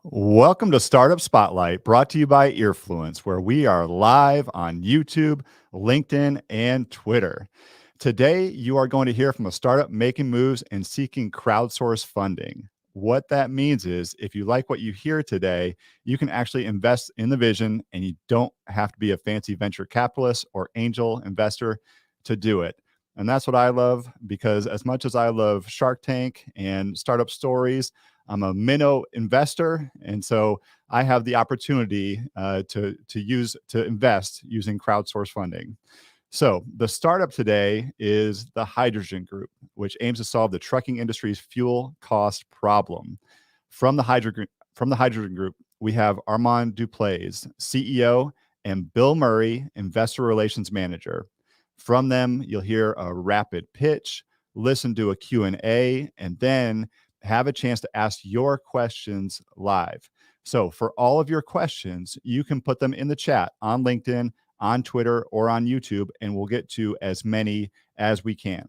Welcome to Startup Spotlight, brought to you by Earfluence, where we are live on YouTube, LinkedIn, and Twitter. Today, you are going to hear from a startup making moves and seeking crowdsource funding. What that means is if you like what you hear today, you can actually invest in the vision and you don't have to be a fancy venture capitalist or angel investor to do it. And that's what I love, because as much as I love Shark Tank and startup stories, I'm a minnow investor, and so I have the opportunity to invest using crowdsource funding. So the startup today is the Hydrogen Group, which aims to solve the trucking industry's fuel cost problem. From the Hydrogen Group, we have Armand Dauplaise, CEO, and Bill Murray, Investor Relations Manager. From them, you'll hear a rapid pitch, listen to a Q&A, and then have a chance to ask your questions live. So for all of your questions, you can put them in the chat on LinkedIn, on Twitter, or on YouTube, and we'll get to as many as we can.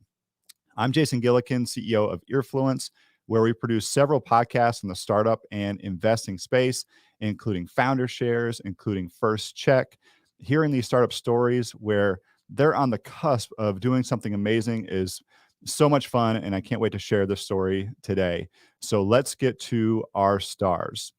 I'm Jason Gillikin, CEO of Earfluence, where we produce several podcasts in the startup and investing space, including Founder Shares, including First Check. Hearing these startup stories where they're on the cusp of doing something amazing is so much fun, and I can't wait to share this story today. So let's get to our stars.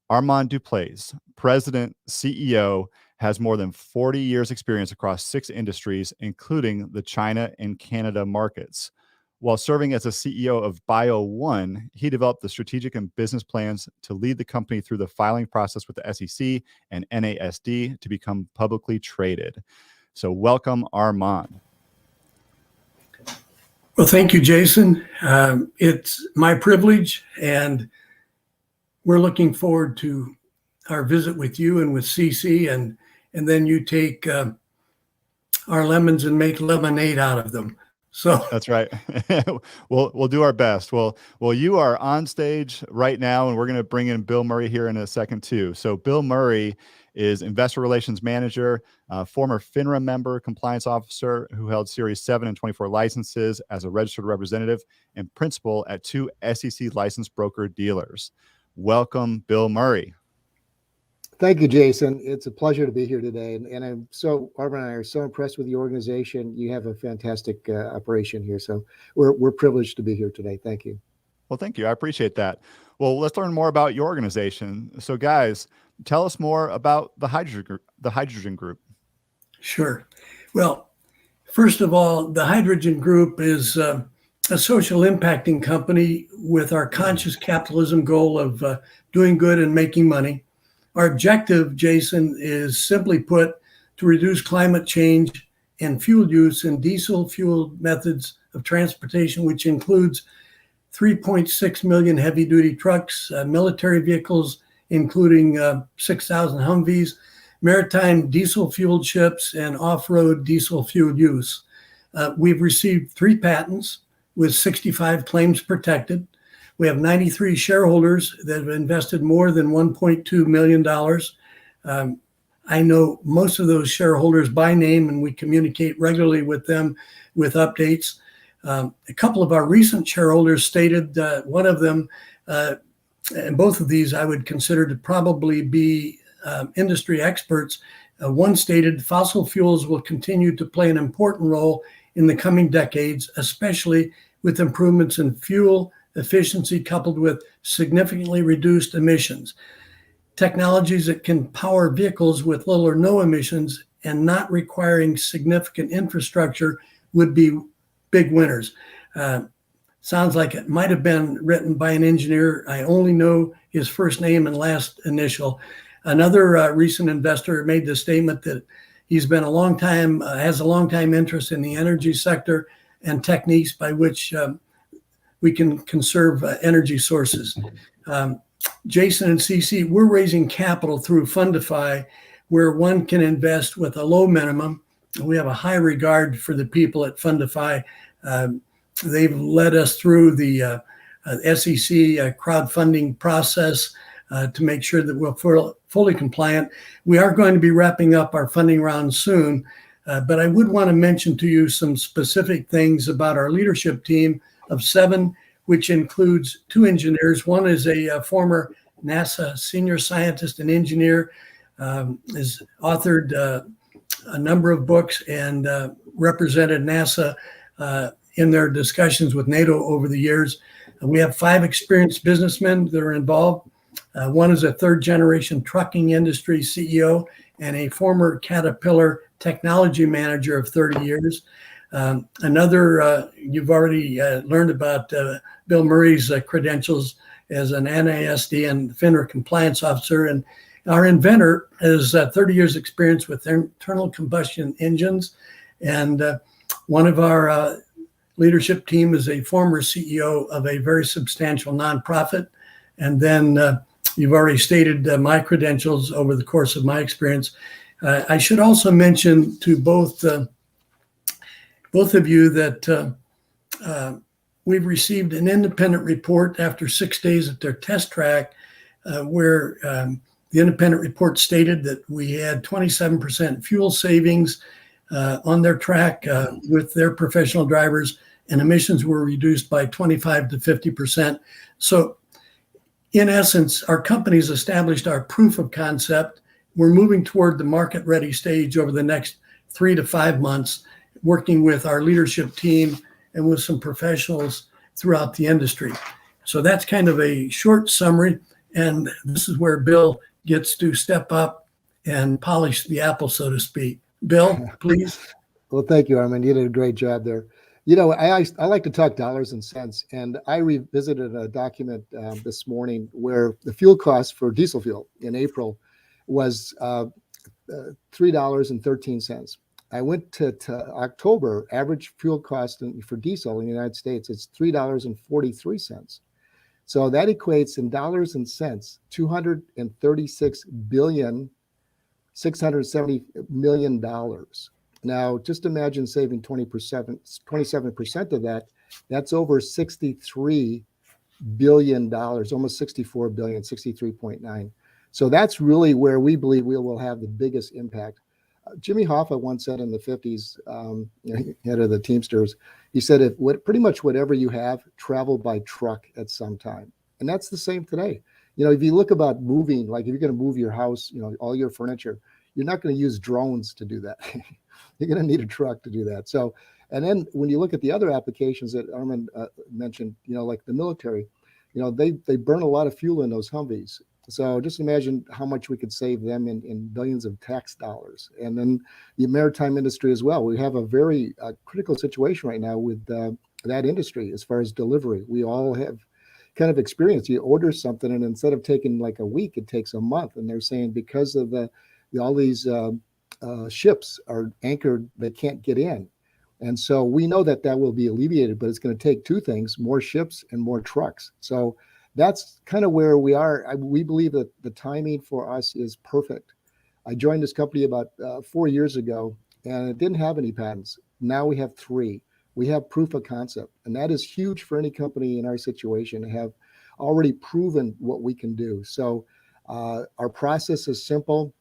Armand Dauplaise, President, CEO, has more than 40 years experience across 6 industries, including the China and Canada markets. While serving as a CEO of Bio1, he developed the strategic and business plans to lead the company through the filing process with the SEC and NASD to become publicly traded. So welcome, Armand. Well, thank you, Jason. It's my privilege, and we're looking forward to our visit with you and with CC, and then you take our lemons and make lemonade out of them. So that's right. We'll do our best. Well, you are on stage right now, and we're going to bring in Bill Murray here in a second too. So Bill Murray is Investor Relations Manager, former FINRA member, compliance officer who held Series 7 and 24 licenses as a registered representative and principal at 2 SEC licensed broker dealers. Welcome, Bill Murray. Thank you, Jason. It's a pleasure to be here today. And Armand and I are so impressed with the organization. You have a fantastic operation here. So we're privileged to be here today. Thank you. Well, thank you. I appreciate that. Well, let's learn more about your organization. So guys, tell us more about the Hydrogen Group. Sure. Well, first of all, the Hydrogen Group is a social impacting company with our conscious capitalism goal of doing good and making money. Our objective, Jason, is simply put to reduce climate change and fuel use in diesel fuel methods of transportation, which includes 3.6 million heavy-duty trucks, military vehicles, including 6,000 Humvees, maritime diesel-fueled ships, and off-road diesel-fueled use. We've received 3 patents with 65 claims protected. We have 93 shareholders that have invested more than $1.2 million. I know most of those shareholders by name, and we communicate regularly with them with updates. A couple of our recent shareholders stated one of them, and both of these I would consider to probably be industry experts. One stated fossil fuels will continue to play an important role in the coming decades, especially with improvements in fuel efficiency coupled with significantly reduced emissions. Technologies that can power vehicles with little or no emissions and not requiring significant infrastructure would be big winners. Sounds like it might have been written by an engineer. I only know his first name and last initial. Another recent investor made the statement that he's been has a long time interest in the energy sector and techniques by which we can conserve energy sources. Jason and CC, we're raising capital through Fundify, where one can invest with a low minimum. We have a high regard for the people at Fundify. They've led us through the SEC crowdfunding process to make sure that we're fully compliant. We are going to be wrapping up our funding round soon, but I would want to mention to you some specific things about our leadership team of 7, which includes 2 engineers. One is a former NASA senior scientist and engineer, has authored a number of books and represented NASA in their discussions with NATO over the years. We have 5 experienced businessmen that are involved. One is a third-generation trucking industry CEO and a former Caterpillar technology manager of 30 years. Another, you've already learned about Bill Murray's credentials as an NASD and FINRA compliance officer. And our inventor has 30 years experience with internal combustion engines. And one of our leadership team is a former CEO of a very substantial nonprofit. And then you've already stated my credentials over the course of my experience. I should also mention to both of you that we've received an independent report after 6 days at their test track, where the independent report stated that we had 27% fuel savings on their track with their professional drivers, and emissions were reduced by 25 to 50%. So in essence, our company's established our proof of concept. We're moving toward the market-ready stage over the next 3 to 5 months, working with our leadership team and with some professionals throughout the industry. So that's kind of a short summary, and this is where Bill gets to step up and polish the apple, so to speak. Bill, please. Well, thank you, Armand. You did a great job there. You know, I like to talk dollars and cents, and I revisited a document this morning where the fuel cost for diesel fuel in April was $3.13. I went to October, average fuel cost for diesel in the United States, it's $3.43. So that equates in dollars and cents, $236,670,000,000. Now, just imagine saving 27% of that. That's over $63 billion, almost 64 billion, 63.9. So that's really where we believe we will have the biggest impact. Jimmy Hoffa once said in the 50s, head of the Teamsters, he said, pretty much whatever you have, travel by truck at some time. And that's the same today. You know, if you look about moving, like if you're going to move your house, you know, all your furniture, you're not going to use drones to do that. You're going to need a truck to do that. So, and then when you look at the other applications that Armand mentioned, you know, like the military, you know, they burn a lot of fuel in those Humvees. So just imagine how much we could save them in billions of tax dollars. And then the maritime industry as well. We have a very critical situation right now with that industry as far as delivery. We all have kind of experience. You order something, and instead of taking like a week, it takes a month. And they're saying because of all these ships are anchored, they can't get in. And so we know that will be alleviated, but it's going to take 2 things, more ships and more trucks. So that's kind of where we are. We believe that the timing for us is perfect. I joined this company about 4 years ago, and it didn't have any patents. Now we have 3. We have proof of concept, and that is huge for any company in our situation to have already proven what we can do. So our process is simple.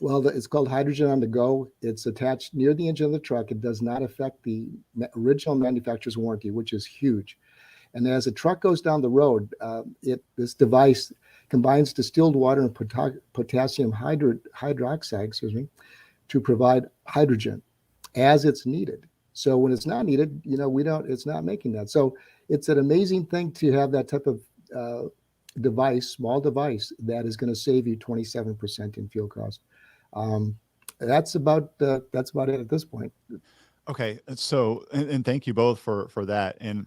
Well, it's called hydrogen on the go. It's attached near the engine of the truck. It does not affect the original manufacturer's warranty, which is huge. And as the truck goes down the road, this device combines distilled water and potassium hydroxide, to provide hydrogen as it's needed. So when it's not needed, you know, it's not making that. So it's an amazing thing to have that type of device, small device, that is going to save you 27% in fuel cost. That's about it at this point. Okay. So, and thank you both for that. And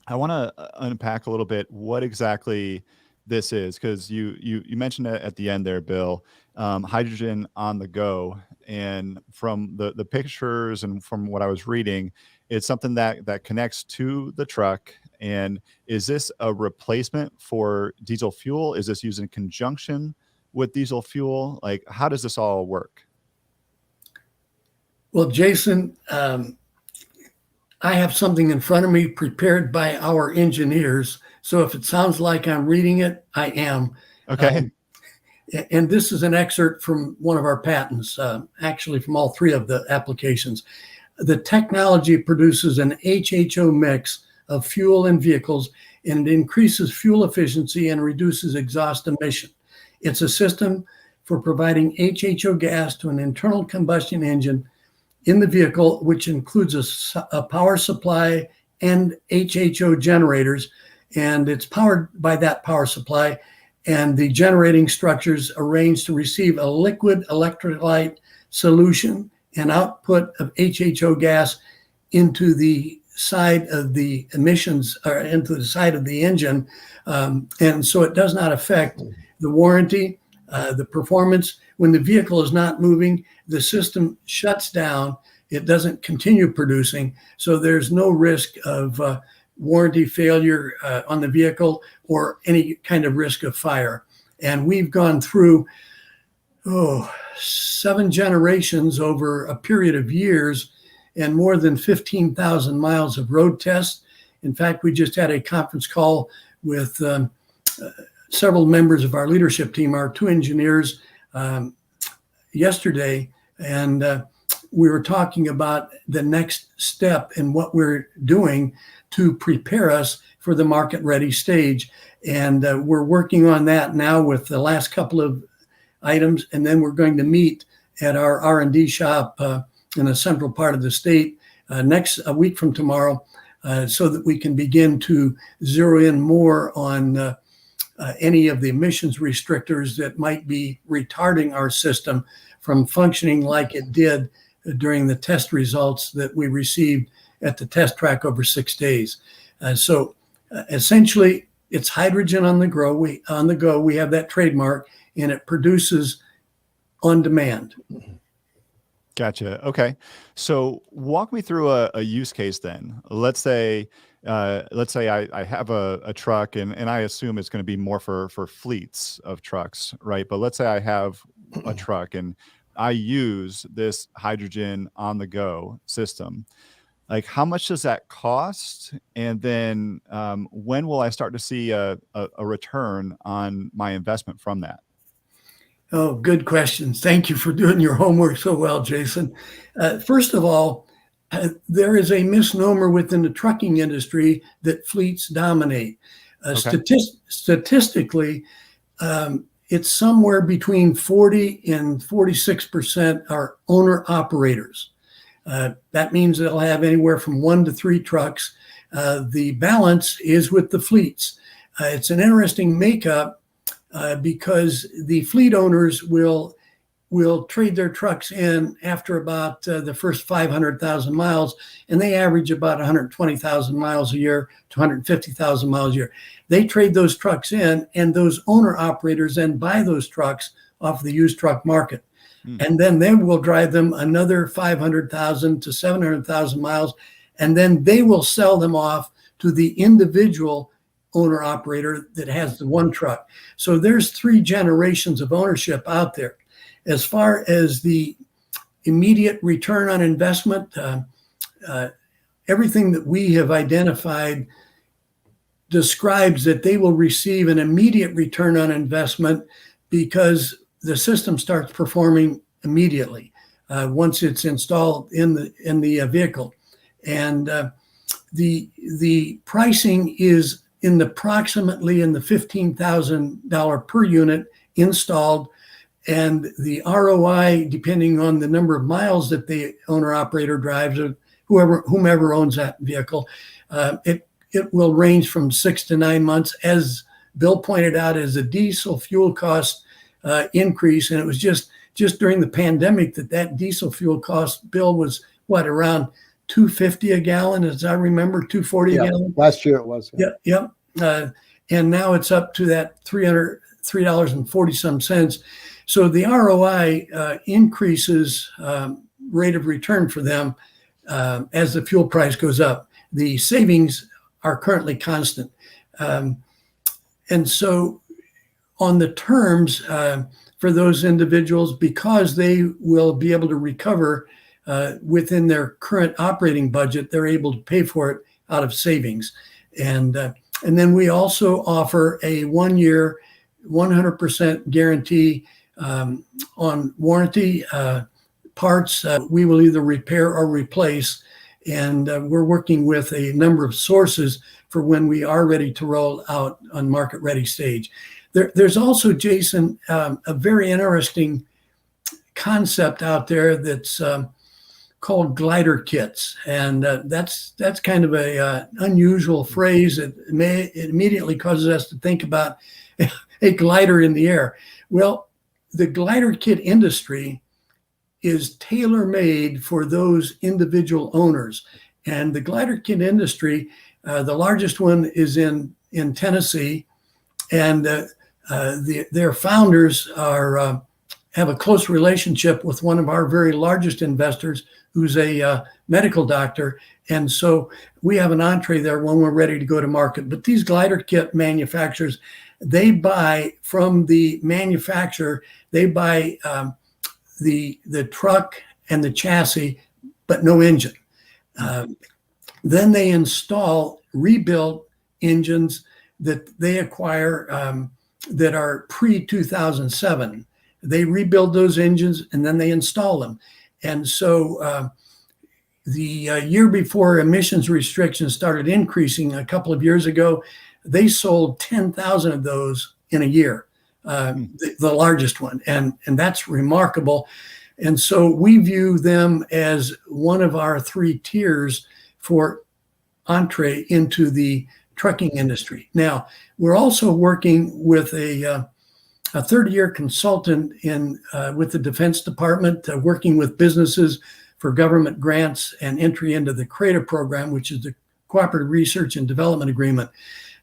I want to unpack a little bit what exactly this is, because you mentioned it at the end there, Bill, hydrogen on the go. And from the pictures and from what I was reading, it's something that connects to the truck. And is this a replacement for diesel fuel? Is this used in conjunction with diesel fuel? Like, how does this all work? Well, Jason, I have something in front of me prepared by our engineers. So if it sounds like I'm reading it, I am. Okay. And this is an excerpt from one of our patents, actually from all 3 of the applications. The technology produces an HHO mix of fuel and vehicles. and it increases fuel efficiency and reduces exhaust emission. It's a system for providing HHO gas to an internal combustion engine in the vehicle, which includes a power supply and HHO generators, and it's powered by that power supply, and the generating structures arranged to receive a liquid electrolyte solution and output of HHO gas into the side of the emissions, or into the side of the engine, and so it does not affect the warranty, the performance. When the vehicle is not moving, the system shuts down. It doesn't continue producing, so there's no risk of warranty failure on the vehicle or any kind of risk of fire. And we've gone through 7 generations over a period of years and more than 15,000 miles of road tests. In fact, we just had a conference call with several members of our leadership team, our 2 engineers, yesterday, and we were talking about the next step in what we're doing to prepare us for the market-ready stage. And we're working on that now with the last couple of items, and then we're going to meet at our R&D shop in the central part of the state a week from tomorrow, so that we can begin to zero in more on any of the emissions restrictors that might be retarding our system from functioning like it did during the test results that we received at the test track over 6 days. So essentially, it's hydrogen on the go. We have that trademark, and it produces on demand. Gotcha. Okay. So walk me through a use case then. Let's say I have a truck, and I assume it's going to be more for fleets of trucks, right? But let's say I have a truck and I use this hydrogen on the go system. Like, how much does that cost? And then when will I start to see a return on my investment from that? Oh, good questions. Thank you for doing your homework so well, Jason. First of all, there is a misnomer within the trucking industry that fleets dominate. Okay. Statistically, it's somewhere between 40 and 46% are owner operators. That means they'll have anywhere from 1 to 3 trucks. The balance is with the fleets. It's an interesting makeup because the fleet owners will trade their trucks in after about the first 500,000 miles, and they average about 120,000 miles a year to 150,000 miles a year. They trade those trucks in, and those owner operators then buy those trucks off the used truck market. And then they will drive them another 500,000 to 700,000 miles, and then they will sell them off to the individual owner operator that has the one truck. So there's 3 generations of ownership out there. As far as the immediate return on investment, everything that we have identified describes that they will receive an immediate return on investment because the system starts performing immediately once it's installed in the vehicle, and the pricing is approximately in the $15,000 per unit installed, and the ROI, depending on the number of miles that the owner operator drives or whomever owns that vehicle, it will range from 6 to 9 months. As Bill pointed out, as the diesel fuel cost increase, and it was just during the pandemic that diesel fuel cost bill was around $2.50 a gallon, as I remember, $2.40 a gallon. Last year it was. Yep. And now it's up to that $3.40 some cents. So the ROI increases rate of return for them as the fuel price goes up. The savings are currently constant, and so on the terms for those individuals, because they will be able to recover within their current operating budget, they're able to pay for it out of savings. And then we also offer a 1-year, 100% guarantee on warranty parts. We will either repair or replace. And we're working with a number of sources for when we are ready to roll out on market ready stage. There's also, Jason, a very interesting concept out there that's called glider kits, and that's kind of a unusual phrase. It immediately causes us to think about a glider in the air. Well, the glider kit industry is tailor-made for those individual owners, and the glider kit industry, the largest one is in Tennessee, and their founders have a close relationship with one of our very largest investors, who's a medical doctor. And so we have an entree there when we're ready to go to market. But these glider kit manufacturers, they buy from the manufacturer, they buy the truck and the chassis, but no engine. Then they install rebuilt engines that they acquire that are pre-2007. They rebuild those engines and then they install them. And so the year before emissions restrictions started increasing a couple of years ago, they sold 10,000 of those in a year, the largest one. And that's remarkable. And so we view them as one of our three tiers for entree into the trucking industry. Now, we're also working with a third-year consultant with the Defense Department, working with businesses for government grants and entry into the CRADA program, which is the Cooperative Research and Development Agreement.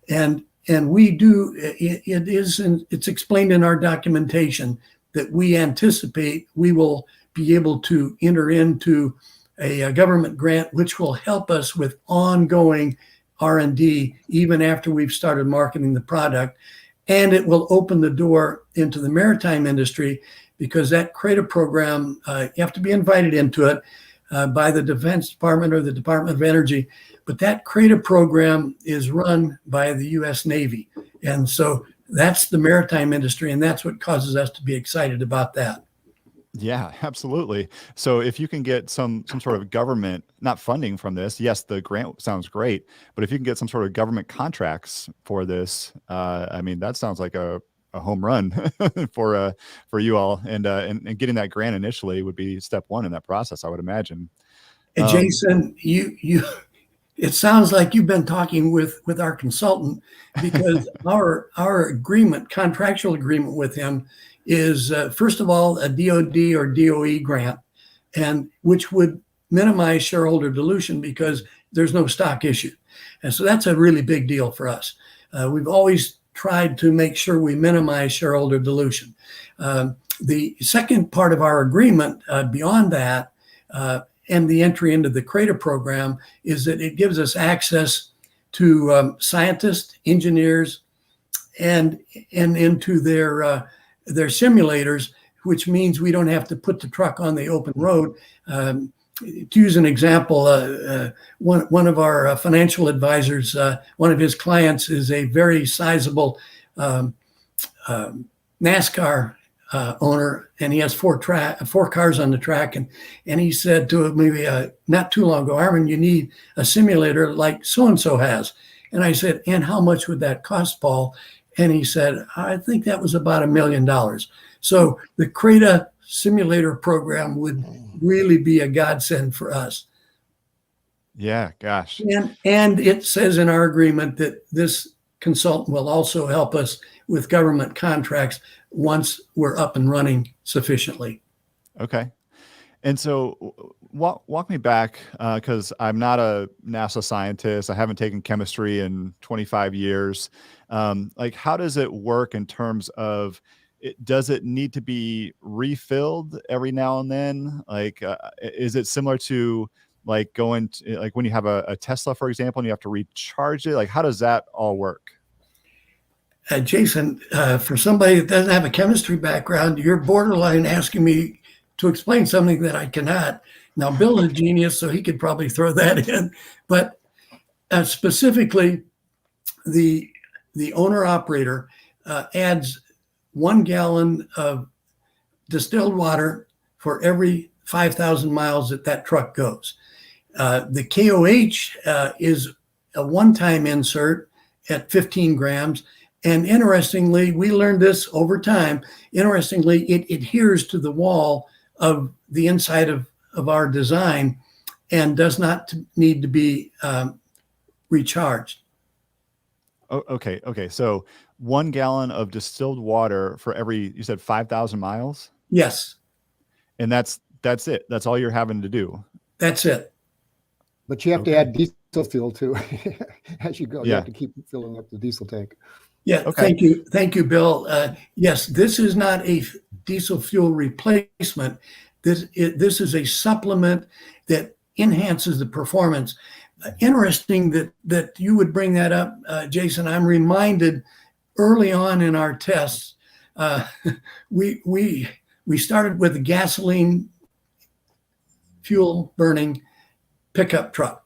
And we do, it's explained in our documentation that we anticipate we will be able to enter into a government grant, which will help us with ongoing R&D even after we've started marketing the product. And it will open the door into the maritime industry, because that CRADA program, you have to be invited into it by the Defense Department or the Department of Energy. But that CRADA program is run by the U.S. Navy. And so that's the maritime industry, and that's what causes us to be excited about that. Yeah, absolutely. So if you can get some sort of government, not funding from this, yes, the grant sounds great, but if you can get some sort of government contracts for this, I mean, that sounds like a home run for you all, and getting that grant initially would be step one in that process, I would imagine. And Jason, it sounds like you've been talking with our consultant, because our contractual agreement with him is, first of all, a DOD or DOE grant, and which would minimize shareholder dilution because there's no stock issued. And so that's a really big deal for us. We've always tried to make sure we minimize shareholder dilution. The second part of our agreement, beyond that, and the entry into the CRADA program, is that it gives us access to scientists, engineers, and into their simulators, which means we don't have to put the truck on the open road. To use an example, one of our financial advisors, one of his clients is a very sizable NASCAR owner, and he has four cars on the track. And he said to me not too long ago, "Armand, you need a simulator like so-and-so has." And I said, "And how much would that cost, Paul?" And he said, "I think that was about $1 million." So the CRADA simulator program would really be a godsend for us. Yeah, gosh. And it says in our agreement that this consultant will also help us with government contracts once we're up and running sufficiently. Okay. And so walk me back, because I'm not a NASA scientist. I haven't taken chemistry in 25 years. Like, how does it work in terms of, does it need to be refilled every now and then? Like, is it similar to like going to, like when you have a Tesla, for example, and you have to recharge it? Like, how does that all work? Jason, for somebody that doesn't have a chemistry background, you're borderline asking me to explain something that I cannot. Now, Bill's a genius, so he could probably throw that in. But specifically, the owner-operator adds 1 gallon of distilled water for every 5,000 miles that truck goes. The KOH is a one-time insert at 15 grams. And interestingly, we learned this over time. Interestingly, it adheres to the wall of the inside of our design and does not need to be recharged. Oh, okay. Okay. So 1 gallon of distilled water for every, you said 5,000 miles? Yes, And that's it. That's all you're having to do. that's it. But you have to add diesel fuel too as you go. You Yeah. have to keep filling up the diesel tank. Yeah, Okay. thank you, Bill. Yes, this is not a diesel fuel replacement. This is a supplement that enhances the performance. Interesting that you would bring that up, Jason. I'm reminded early on in our tests, we started with a gasoline fuel burning pickup truck,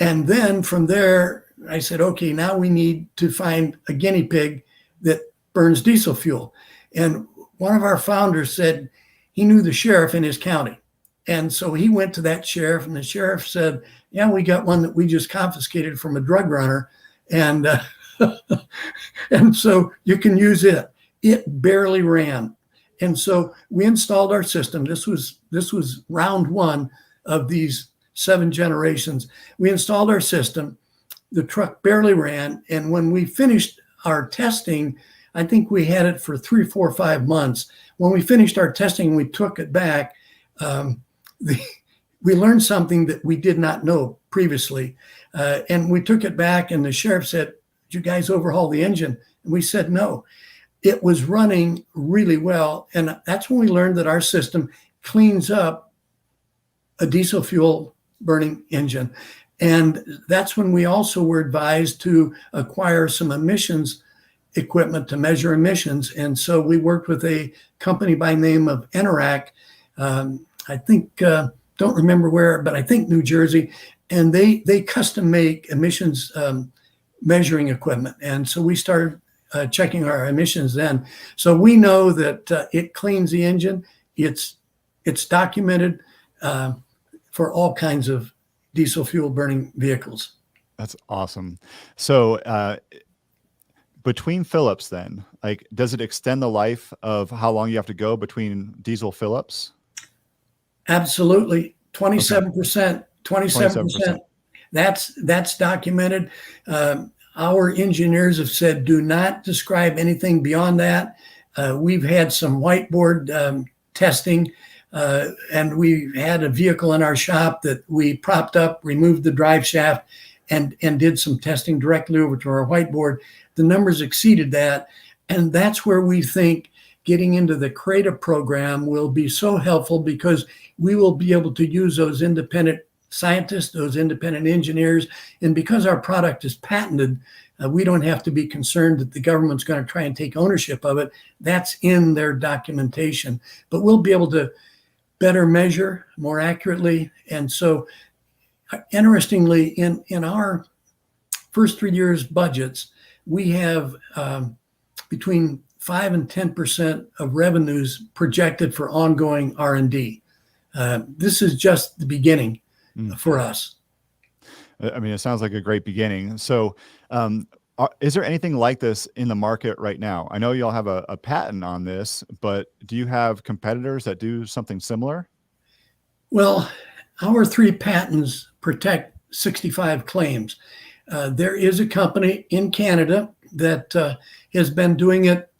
and then from there I said, okay, now we need to find a guinea pig that burns diesel fuel. And one of our founders said he knew the sheriff in his county. And so he went to that sheriff, and the sheriff said, yeah, we got one that we just confiscated from a drug runner. And, and so you can use it. It barely ran. And so we installed our system. This was round one of these 7 generations. We installed our system. The truck barely ran. And when we finished our testing, I think we had it for 3, 4, 5 months. When we finished our testing, we took it back. We learned something that we did not know previously. And we took it back, and the sheriff said, did you guys overhaul the engine? And we said, no. It was running really well. And that's when we learned that our system cleans up a diesel fuel burning engine. And that's when we also were advised to acquire some emissions equipment to measure emissions. And so we worked with a company by name of Enerac. I think, don't remember where, but I think New Jersey. And they custom make emissions measuring equipment. And so we started checking our emissions then. So we know that it cleans the engine. It's documented for all kinds of diesel fuel burning vehicles. That's awesome. So between Phillips then, like, does it extend the life of how long you have to go between diesel Phillips? Absolutely. 27%, 27%. 27%. That's documented. Our engineers have said, do not describe anything beyond that. We've had some whiteboard testing, and we had a vehicle in our shop that we propped up, removed the drive shaft, and did some testing directly over to our whiteboard. The numbers exceeded that. And that's where we think getting into the CRADA program will be so helpful, because we will be able to use those independent scientists, those independent engineers. And because our product is patented, we don't have to be concerned that the government's going to try and take ownership of it. That's in their documentation. But we'll be able to better measure more accurately. And so, interestingly, in our first 3 years budgets, we have between 5 and 10% of revenues projected for ongoing R&D. This is just the beginning for us. I mean, it sounds like a great beginning. So is there anything like this in the market right now? I know y'all have a patent on this, but do you have competitors that do something similar? Well, our 3 patents protect 65 claims. There is a company in Canada that has been doing it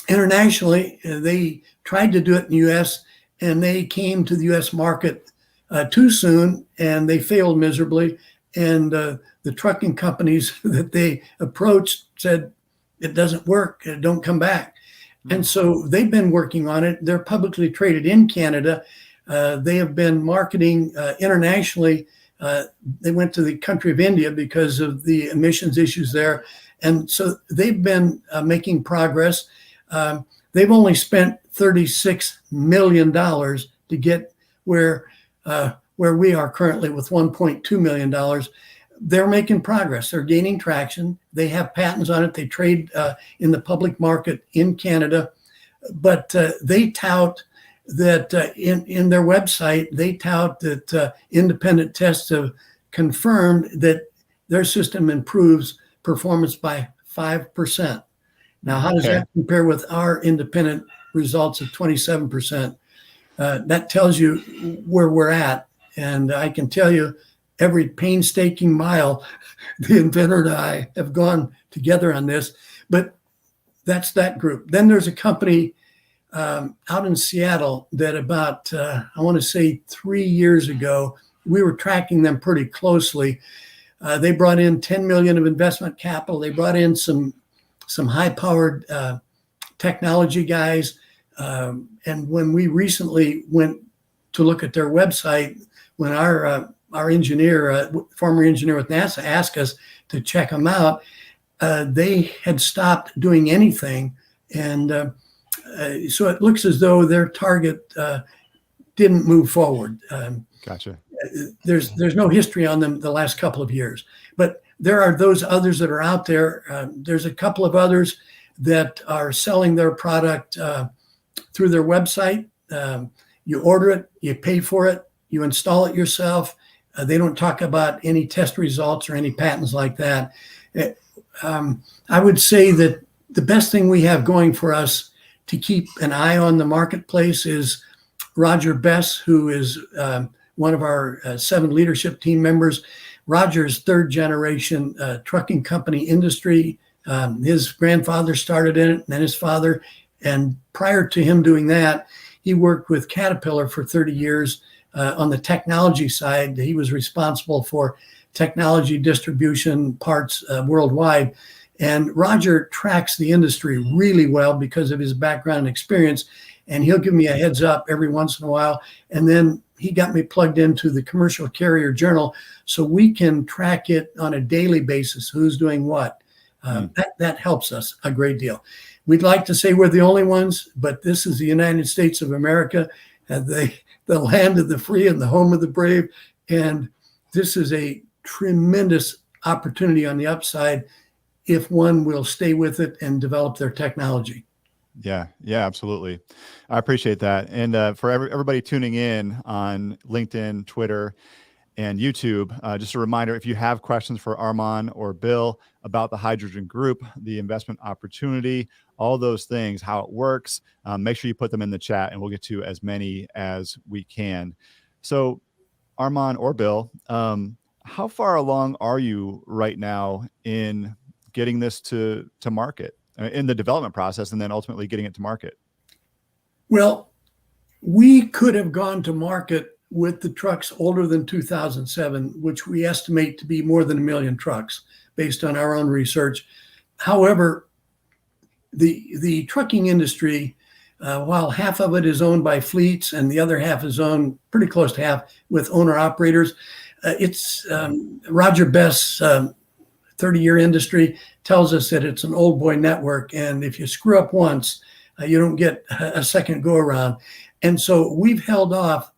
internationally. They tried to do it in the U.S., and they came to the U.S. market too soon, and they failed miserably. And the trucking companies that they approached said, it doesn't work, don't come back. And so they've been working on it. They're publicly traded in Canada. They have been marketing internationally. They went to the country of India because of the emissions issues there. And so they've been making progress. They've only spent $36 million to get where we are currently with $1.2 million. They're making progress. They're gaining traction. They have patents on it. They trade in the public market in Canada. But they tout that in their website, they tout that independent tests have confirmed that their system improves performance by 5%. Now, how does that compare with our independent results of 27%? That tells you where we're at. And I can tell you every painstaking mile the inventor and I have gone together on this, but that's that group. Then there's a company out in Seattle that about, I want to say 3 years ago, we were tracking them pretty closely. They brought in 10 million of investment capital. They brought in some high-powered technology guys. And when we recently went to look at their website, when our engineer, former engineer with NASA, asked us to check them out, they had stopped doing anything. And so it looks as though their target didn't move forward. Gotcha. There's no history on them the last couple of years, but there are those others that are out there. There's a couple of others that are selling their product through their website. You order it, you pay for it, you install it yourself. They don't talk about any test results or any patents like that. I would say that the best thing we have going for us to keep an eye on the marketplace is Roger Bess, who is one of our 7 leadership team members. Roger's third generation trucking company industry. His grandfather started in it, and then his father. And prior to him doing that, he worked with Caterpillar for 30 years on the technology side. He was responsible for technology distribution parts worldwide. And Roger tracks the industry really well because of his background and experience. And he'll give me a heads up every once in a while. And then he got me plugged into the Commercial Carrier Journal so we can track it on a daily basis, who's doing what. That helps us a great deal. We'd like to say we're the only ones, but this is the United States of America, the land of the free and the home of the brave. And this is a tremendous opportunity on the upside if one will stay with it and develop their technology. Yeah, absolutely. I appreciate that. And for everybody tuning in on LinkedIn, Twitter, and YouTube, just a reminder, if you have questions for Armand or Bill about the hydrogen group, the investment opportunity, all those things, how it works, make sure you put them in the chat and we'll get to as many as we can. So Armand or Bill, how far along are you right now in getting this to market, in the development process, and then ultimately getting it to market? Well, we could have gone to market with the trucks older than 2007, which we estimate to be more than 1 million trucks based on our own research. However, the trucking industry, while half of it is owned by fleets and the other half is owned, pretty close to half, with owner operators, it's Roger Bess, 30-year industry, tells us that it's an old boy network. And if you screw up once, you don't get a second go around. And so we've held off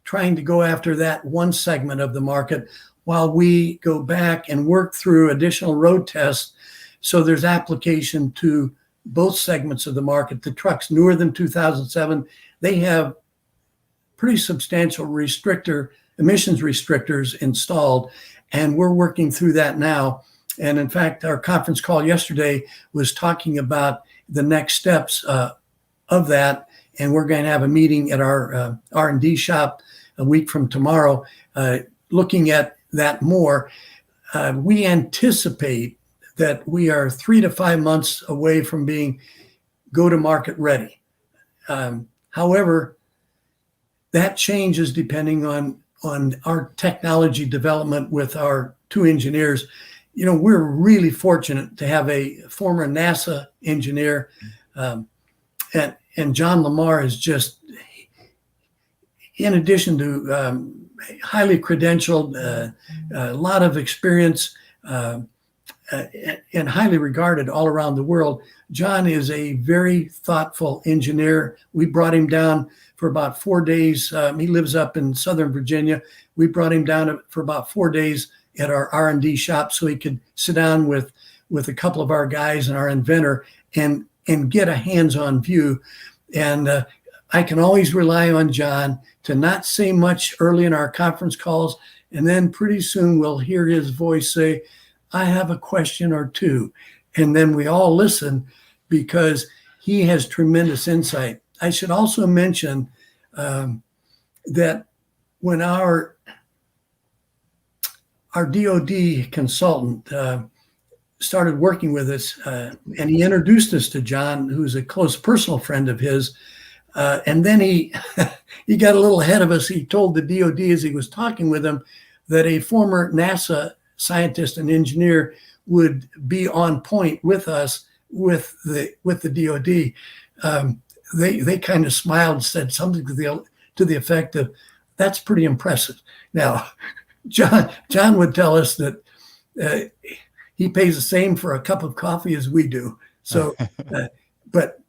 trying to go after that one segment of the market while we go back and work through additional road tests. So there's application to both segments of the market. The trucks newer than 2007, they have pretty substantial emissions restrictors installed. And we're working through that now. And in fact, our conference call yesterday was talking about the next steps of that. And we're going to have a meeting at our R&D shop a week from tomorrow, looking at that more. We anticipate that we are 3 to 5 months away from being go-to-market ready. However, that changes depending on our technology development with our 2 engineers. You know, we're really fortunate to have a former NASA engineer, and John Lamar is just, in addition to highly credentialed, a lot of experience, and highly regarded all around the world. John is a very thoughtful engineer. We brought him down for about 4 days. He lives up in Southern Virginia. We brought him down for about 4 days at our R&D shop so he could sit down with a couple of our guys and our inventor and get a hands-on view. And I can always rely on John to not say much early in our conference calls And then pretty soon we'll hear his voice say, I have a question or two. And then we all listen because he has tremendous insight. I should also mention that when our DoD consultant started working with us, and he introduced us to John, who's a close personal friend of his. And then he he got a little ahead of us. He told the DoD as he was talking with him that a former NASA scientist and engineer would be on point with us with the DoD. They kind of smiled and said something to the effect of, "That's pretty impressive." Now, John would tell us that he pays the same for a cup of coffee as we do. So, but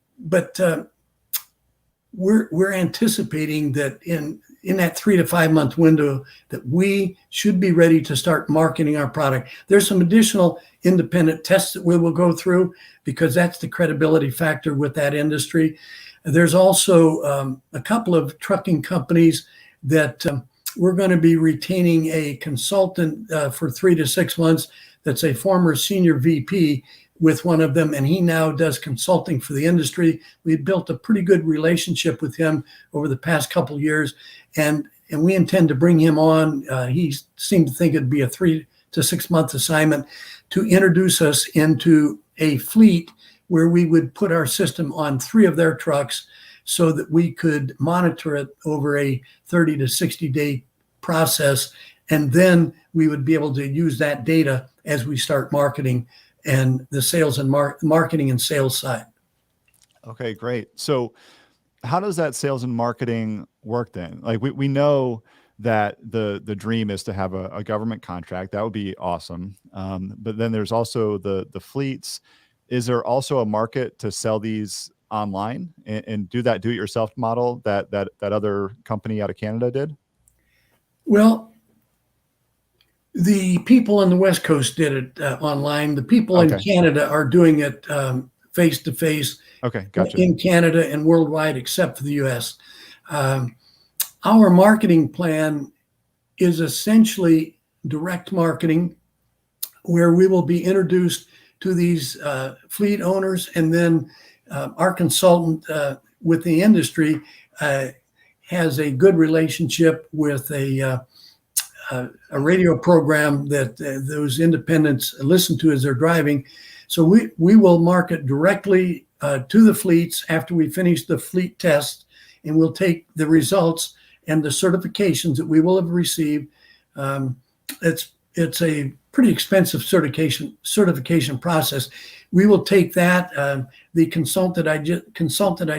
we're anticipating that in that 3 to 5 month window that we should be ready to start marketing our product. There's some additional independent tests that we will go through because that's the credibility factor with that industry. There's also a couple of trucking companies that we're going to be retaining a consultant for 3 to 6 months that's a former senior VP with one of them, and he now does consulting for the industry. We've built a pretty good relationship with him over the past couple of years, and we intend to bring him on. He seemed to think it'd be a 3 to 6 month assignment to introduce us into a fleet where we would put our system on 3 of their trucks so that we could monitor it over a 30 to 60 day process. And then we would be able to use that data as we start marketing and the sales and marketing and sales side. Okay, great. So how does that sales and marketing work then? Like we know that the dream is to have a government contract. That would be awesome. But then there's also the fleets. Is there also a market to sell these online and do that do-it-yourself model that other company out of Canada did? Well, the people on the West Coast did it online. The people in Canada are doing it face-to-face. Okay, gotcha. In Canada and worldwide, except for the U.S. Our marketing plan is essentially direct marketing, where we will be introduced to these fleet owners, and then our consultant with the industry has a good relationship with a radio program that those independents listen to as they're driving. So we will market directly to the fleets after we finish the fleet test, and we'll take the results and the certifications that we will have received. It's a pretty expensive certification process. We will take that. The consultant I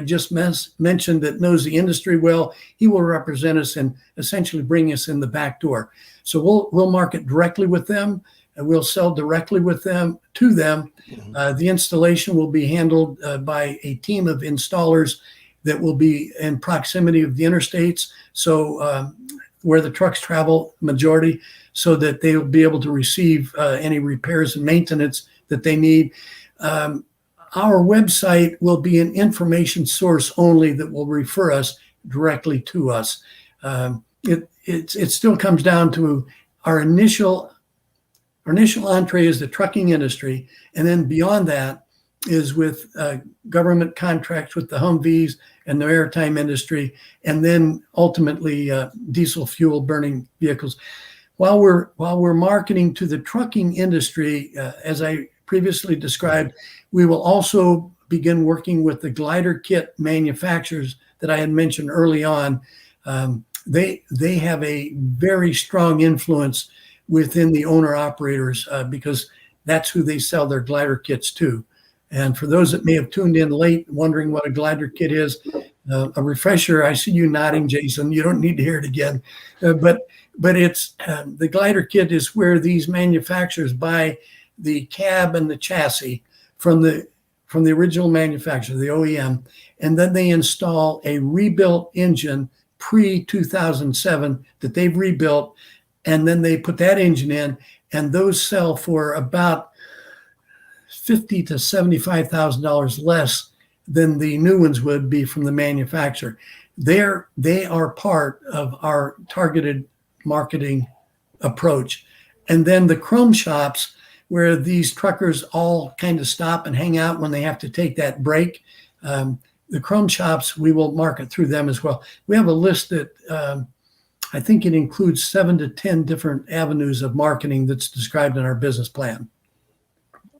just mentioned that knows the industry well, he will represent us and essentially bring us in the back door. So we'll market directly with them, and we'll sell directly with them to them. The installation will be handled by a team of installers that will be in proximity of the interstates, so where the trucks travel majority, so that they will be able to receive any repairs and maintenance that they need. Our website will be an information source only that will refer us directly to us. It still comes down to our initial entree is the trucking industry, and then beyond that is with government contracts with the Humvees and the maritime industry, and then ultimately diesel fuel burning vehicles. While we're marketing to the trucking industry, as I previously described, we will also begin working with the glider kit manufacturers that I had mentioned early on. They have a very strong influence within the owner operators because that's who they sell their glider kits to. And for those that may have tuned in late wondering what a glider kit is, a refresher. I see you nodding, Jason. You don't need to hear it again. But it's the glider kit is where these manufacturers buy the cab and the chassis from the original manufacturer, the OEM, and then they install a rebuilt engine pre-2007 that they've rebuilt, and then they put that engine in, and those sell for about $50,000 to $75,000 less than the new ones would be from the manufacturer. They are part of our targeted marketing approach. And then the chrome shops, where these truckers all kind of stop and hang out when they have to take that break. The chrome shops, we will market through them as well. We have a list that I think it includes 7 to 10 different avenues of marketing that's described in our business plan.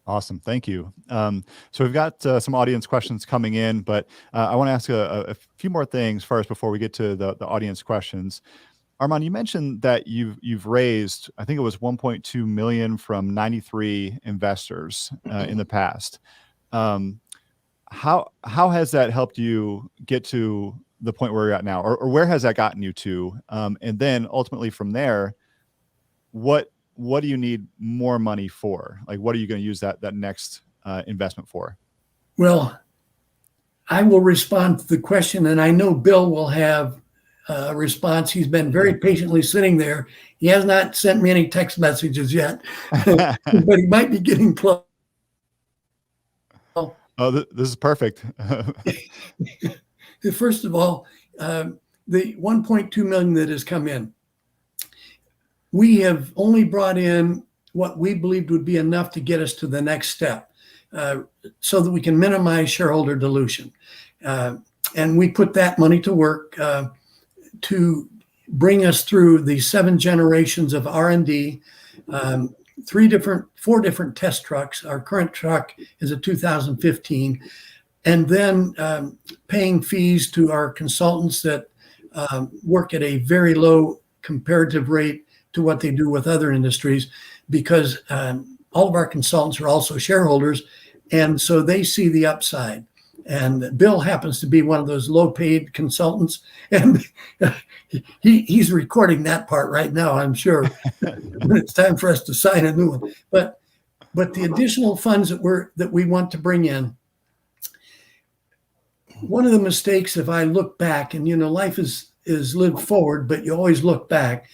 Awesome. Thank you. So we've got some audience questions coming in, but I want to ask a few more things first before we get to the audience questions. Armand, you mentioned that you've raised, I think it was 1.2 million from 93 investors in the past. How has that helped you get to the point where you're at now, or where has that gotten you to? And then ultimately from there, what do you need more money for? Like, what are you going to use that next investment for? Well, I will respond to the question, and I know Bill will have a response. He's been very patiently sitting there. He has not sent me any text messages yet, but he might be getting close. Oh, this is perfect. First of all, the 1.2 million that has come in, we have only brought in what we believed would be enough to get us to the next step, so that we can minimize shareholder dilution. And we put that money to work to bring us through the 7 generations of R&D, 4 different test trucks. Our current truck is a 2015, and then paying fees to our consultants that work at a very low comparative rate to what they do with other industries, because all of our consultants are also shareholders, and so they see the upside. And Bill happens to be one of those low-paid consultants, and he's recording that part right now, I'm sure, when it's time for us to sign a new one. But the additional funds that we want to bring in, one of the mistakes, if I look back, and life is lived forward, but you always look back.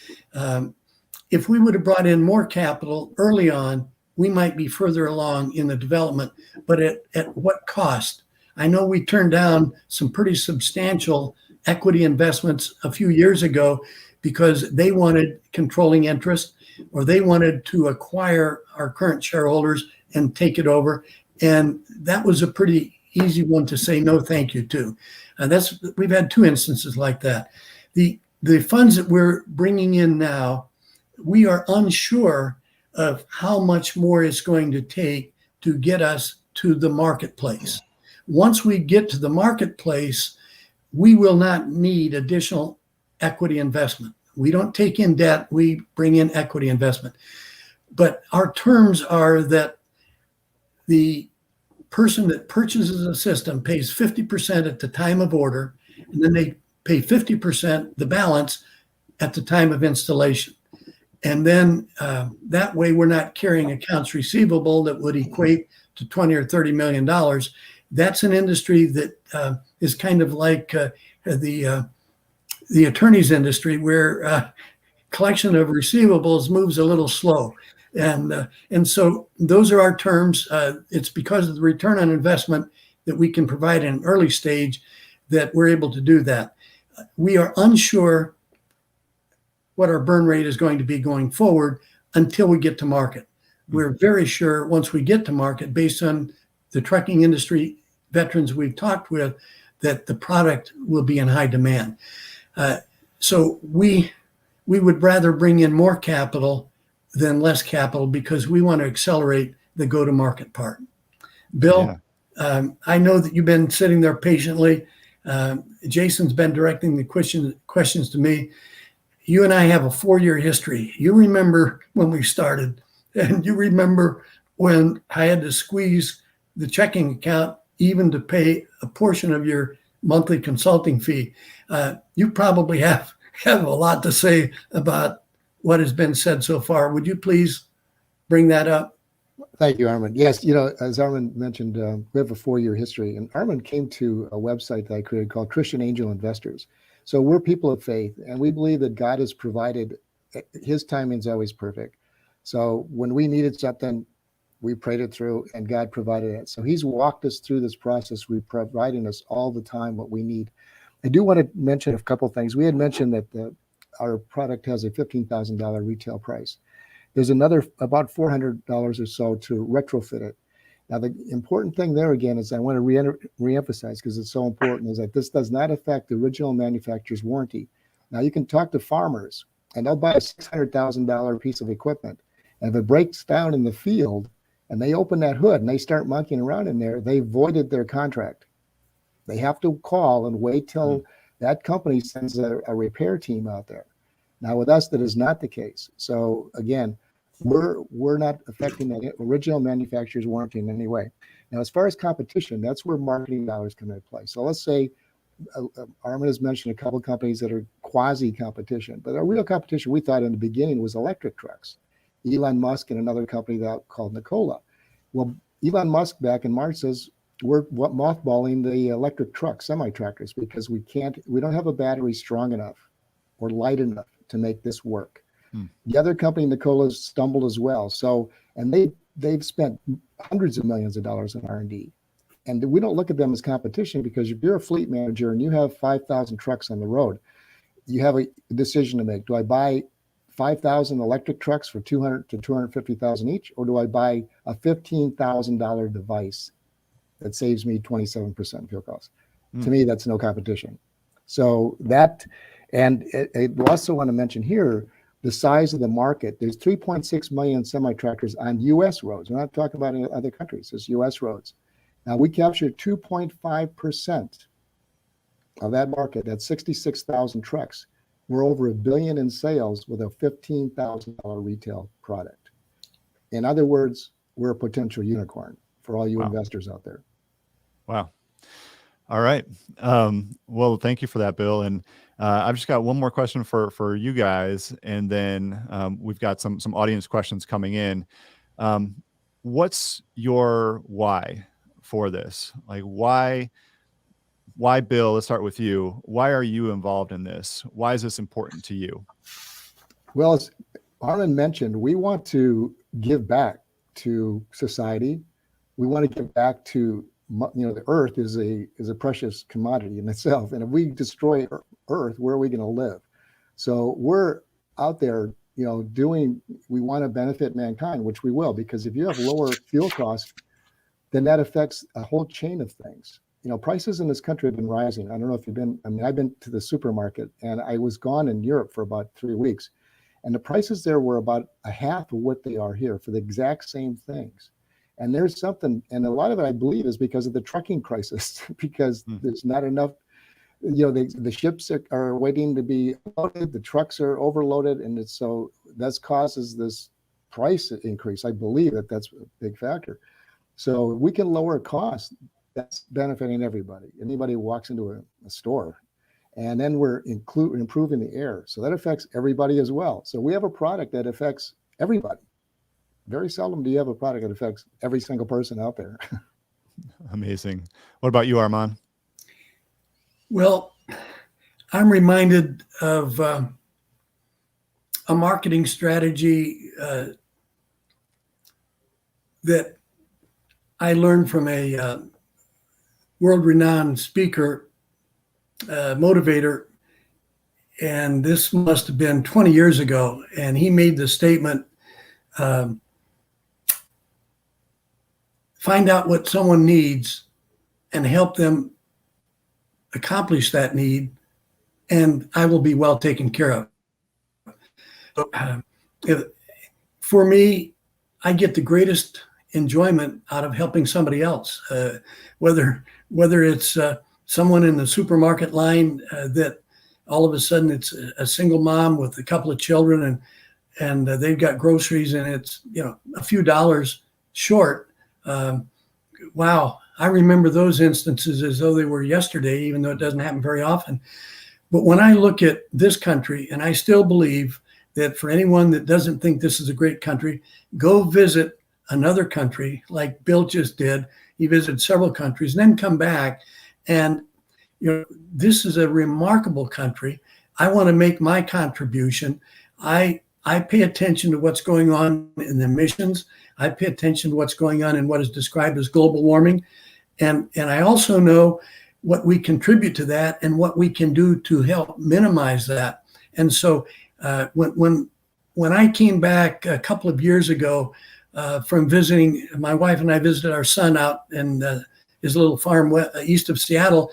If we would have brought in more capital early on, we might be further along in the development, but at what cost? I know we turned down some pretty substantial equity investments a few years ago because they wanted controlling interest, or they wanted to acquire our current shareholders and take it over. And that was a pretty easy one to say no thank you to. We've had 2 instances like that. The funds that we're bringing in now, we are unsure of how much more it's going to take to get us to the marketplace. Once we get to the marketplace, we will not need additional equity investment. We don't take in debt, we bring in equity investment. But our terms are that the person that purchases a system pays 50% at the time of order, and then they pay 50%, the balance, at the time of installation. And then that way we're not carrying accounts receivable that would equate to $20 or $30 million. That's an industry that is kind of like the attorney's industry, where collection of receivables moves a little slow. And so those are our terms. It's because of the return on investment that we can provide in an early stage that we're able to do that. We are unsure what our burn rate is going to be going forward until we get to market. We're very sure once we get to market, based on the trucking industry veterans we've talked with, that the product will be in high demand. So we would rather bring in more capital than less capital, because we want to accelerate the go-to-market part. Bill, I know that you've been sitting there patiently. Jason's been directing the questions to me. You and I have a 4-year history. You remember when we started, and you remember when I had to squeeze the checking account even to pay a portion of your monthly consulting fee. You probably have a lot to say about what has been said so far. Would you please bring that up? Thank you, Armand. Yes, as Armand mentioned, we have a 4-year history, and Armand came to a website that I created called Christian Angel Investors. So we're people of faith, and we believe that God has provided. His timing is always perfect. So when we needed something, we prayed it through, and God provided it. So he's walked us through this process. We're providing us all the time what we need. I do want to mention a couple things. We had mentioned that our product has a $15,000 retail price. There's another about $400 or so to retrofit it. Now, the important thing there again is I want to reemphasize, because it's so important, is that this does not affect the original manufacturer's warranty. Now, you can talk to farmers, and they'll buy a $600,000 piece of equipment. And if it breaks down in the field, and they open that hood and they start monkeying around in there, they voided their contract. They have to call and wait till that company sends a repair team out there. Now, with us, that is not the case. So again, we're not affecting that original manufacturer's warranty in any way. Now, as far as competition, that's where marketing dollars come into play. So let's say Armand has mentioned a couple of companies that are quasi-competition, but our real competition, we thought in the beginning, was electric trucks. Elon Musk and another company called Nikola. Well, Elon Musk back in March says we're mothballing the electric truck, semi-tractors, because we don't have a battery strong enough or light enough to make this work. The other company, Nikola, stumbled as well. So, and they've spent hundreds of millions of dollars in R&D. And we don't look at them as competition, because if you're a fleet manager and you have 5,000 trucks on the road, you have a decision to make. Do I buy 5,000 electric trucks for $200,000 to $250,000 each, or do I buy a $15,000 device that saves me 27% fuel costs? To me, that's no competition. So that, and I also want to mention here, the size of the market. There's 3.6 million semi-tractors on U.S. roads. We're not talking about in other countries. It's U.S. roads. Now, we captured 2.5% of that market. That's 66,000 trucks. We're over $1 billion in sales with a $15,000 retail product. In other words, we're a potential unicorn for all you investors out there. Wow. All right. Well, thank you for that, Bill. And I've just got one more question for you guys, and then we've got some audience questions coming in. What's your why for this? Like, why, Bill? Let's start with you. Why are you involved in this? Why is this important to you? Well, as Armand mentioned, we want to give back to society. We want to give back to, the earth is a precious commodity in itself. And if we destroy earth, where are we going to live? So we're out there, we want to benefit mankind, which we will, because if you have lower fuel costs, then that affects a whole chain of things. Prices in this country have been rising. I don't know if you've been, I've been to the supermarket, and I was gone in Europe for about 3 weeks. And the prices there were about a half of what they are here for the exact same things. And there's something, and a lot of it, I believe, is because of the trucking crisis, because there's not enough, the ships are waiting to be loaded, the trucks are overloaded, and so that causes this price increase. I believe that's a big factor. So we can lower costs. That's benefiting everybody. Anybody who walks into a store. And then we're improving the air. So that affects everybody as well. So we have a product that affects everybody. Very seldom do you have a product that affects every single person out there. Amazing. What about you, Armand? Well, I'm reminded of a marketing strategy that I learned from a world-renowned speaker, motivator, and this must have been 20 years ago. And he made the statement, find out what someone needs and help them accomplish that need, and I will be well taken care of. For me, I get the greatest enjoyment out of helping somebody else, whether it's someone in the supermarket line that all of a sudden it's a single mom with a couple of children, and they've got groceries, and it's a few dollars short. Wow, I remember those instances as though they were yesterday, even though it doesn't happen very often. But when I look at this country, and I still believe that for anyone that doesn't think this is a great country, go visit another country like Bill just did. He visited several countries and then come back. And this is a remarkable country. I want to make my contribution. I pay attention to what's going on in the emissions. I pay attention to what's going on in what is described as global warming. And I also know what we contribute to that and what we can do to help minimize that. And so when I came back a couple of years ago from visiting, my wife and I visited our son out in his little farm east of Seattle.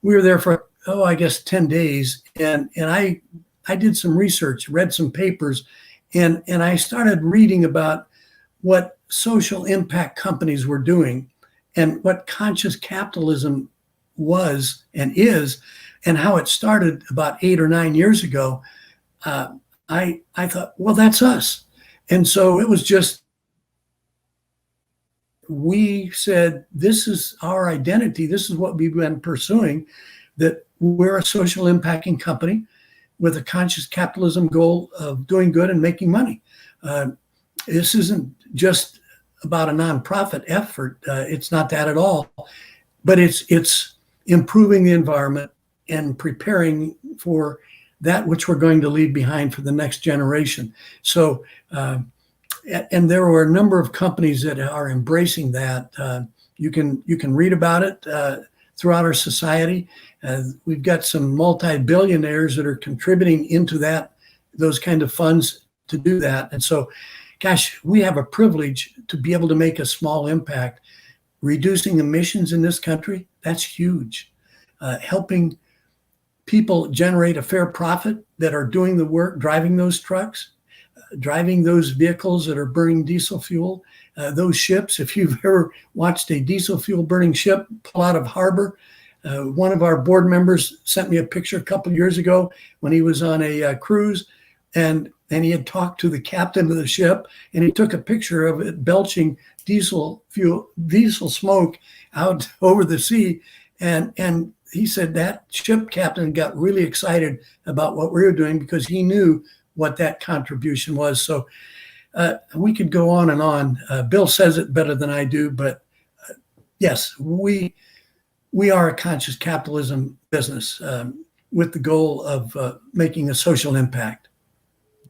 We were there for, I guess 10 days. And I did some research, read some papers, and I started reading about what social impact companies were doing and what conscious capitalism was and is, and how it started about 8 or 9 years ago. I thought, well, that's us. And so it was just, we said, this is our identity. This is what we've been pursuing, that we're a social impacting company with a conscious capitalism goal of doing good and making money. This isn't just about a nonprofit effort. It's not that at all, but it's improving the environment and preparing for that which we're going to leave behind for the next generation. So, and there were a number of companies that are embracing that. You can read about it throughout our society. We've got some multi-billionaires that are contributing into those kind of funds to do that. And so, gosh, we have a privilege to be able to make a small impact. Reducing emissions in this country, that's huge. Helping people generate a fair profit that are doing the work, driving those trucks, driving those vehicles that are burning diesel fuel, those ships. If you've ever watched a diesel fuel burning ship pull out of harbor, one of our board members sent me a picture a couple of years ago when he was on a cruise, and he had talked to the captain of the ship, and he took a picture of it belching diesel smoke out over the sea, and he said that ship captain got really excited about what we were doing because he knew what that contribution was. So we could go on and on. Bill says it better than I do, but yes, we are a conscious capitalism business with the goal of making a social impact.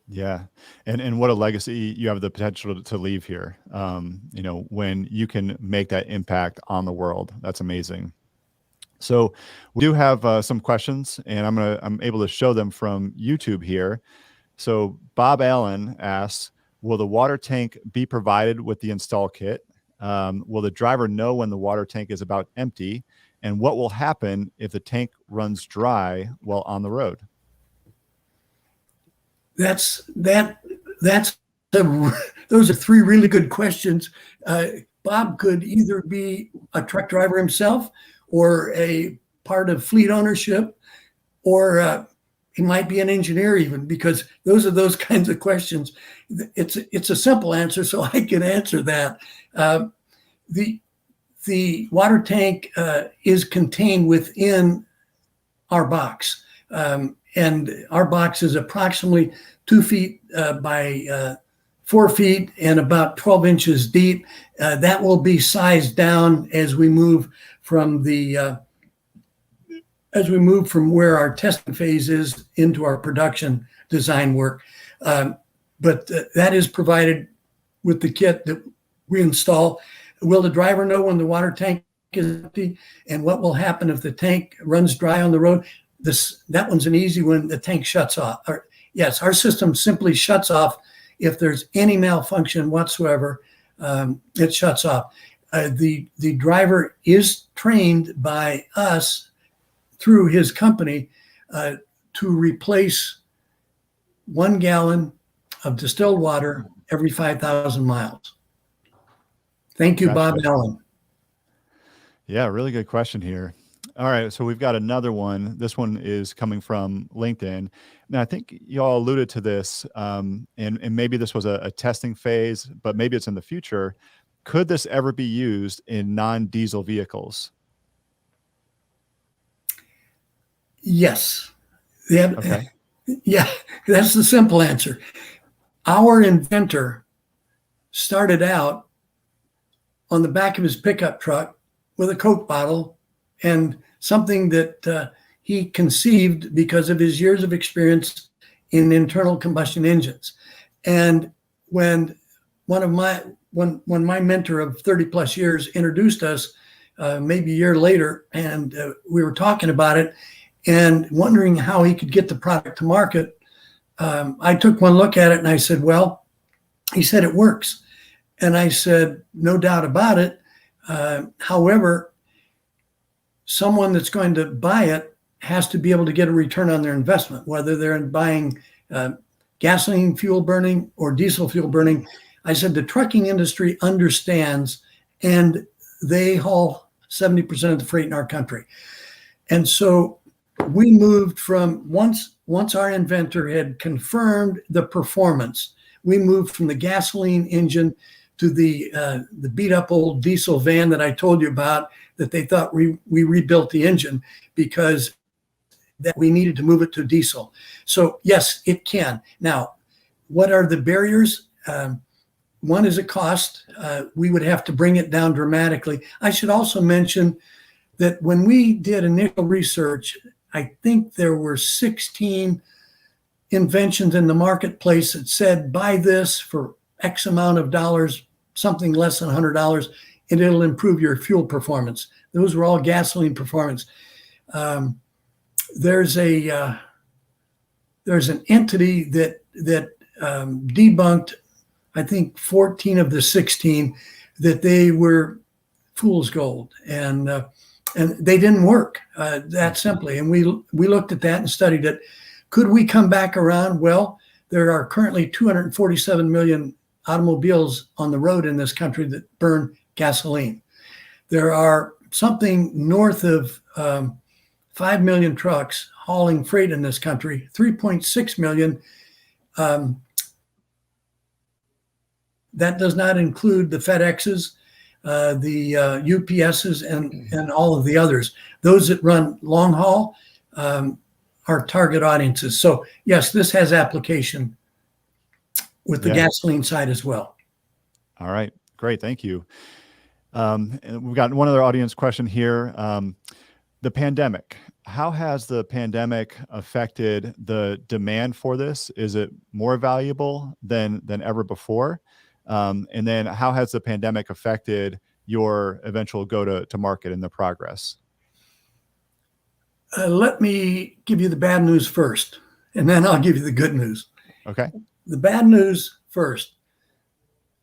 Yeah. And what a legacy you have the potential to leave here. When you can make that impact on the world, that's amazing. So we do have some questions, and I'm able to show them from YouTube here. So Bob Allen asks, will the water tank be provided with the install kit? Will the driver know when the water tank is about empty? And what will happen if the tank runs dry while on the road? Those are three really good questions. Bob could either be a truck driver himself, or a part of fleet ownership, or he might be an engineer even, because those are those kinds of questions. It's a simple answer, so I can answer that. The water tank is contained within our box. And our box is approximately 2 feet by 4 feet and about 12 inches deep. That will be sized down as we move from where our testing phase is into our production design work. But that is provided with the kit that we install. Will the driver know when the water tank is empty, and what will happen if the tank runs dry on the road? That one's an easy one. The tank shuts off. Yes, our system simply shuts off if there's any malfunction whatsoever. It shuts off. The driver is trained by us through his company to replace 1 gallon of distilled water every 5,000 miles. Thank you, Gotcha. Bob Allen. Yeah, really good question here. All right, so we've got another one. This one is coming from LinkedIn. Now, I think you all alluded to this, and maybe this was a testing phase, but maybe it's in the future. Could this ever be used in non-diesel vehicles? Yes. Yeah. Okay. Yeah, that's the simple answer. Our inventor started out on the back of his pickup truck with a Coke bottle and something that he conceived because of his years of experience in internal combustion engines. And when my mentor of 30 plus years introduced us, maybe a year later, and we were talking about it and wondering how he could get the product to market, I took one look at it and I said, well, he said it works. And I said, no doubt about it. However, someone that's going to buy it has to be able to get a return on their investment, whether they're buying gasoline fuel burning or diesel fuel burning. I said, the trucking industry understands, and they haul 70% of the freight in our country. And so we moved from once our inventor had confirmed the performance, we moved from the gasoline engine to the beat up old diesel van that I told you about, that they thought we rebuilt the engine because that we needed to move it to diesel. So yes, it can. Now, what are the barriers? One is a cost. We would have to bring it down dramatically. I should also mention that when we did initial research, I think there were 16 inventions in the marketplace that said, buy this for X amount of dollars, something less than $100, and it'll improve your fuel performance. Those were all gasoline performance. There's an entity that debunked, I think, 14 of the 16, that they were fool's gold, and they didn't work that simply. And we looked at that and studied it. Could we come back around? Well, there are currently 247 million automobiles on the road in this country that burn gasoline. There are something north of 5 million trucks hauling freight in this country, 3.6 million. That does not include the FedExes, the UPSs, and all of the others. Those that run long haul are target audiences. So yes, this has application with the gasoline side as well. All right, great, thank you. And we've got one other audience question here. The pandemic, how has the pandemic affected the demand for this? Is it more valuable than ever before? And then how has the pandemic affected your eventual go to market and the progress? Let me give you the bad news first, and then I'll give you the good news. Okay. The bad news first.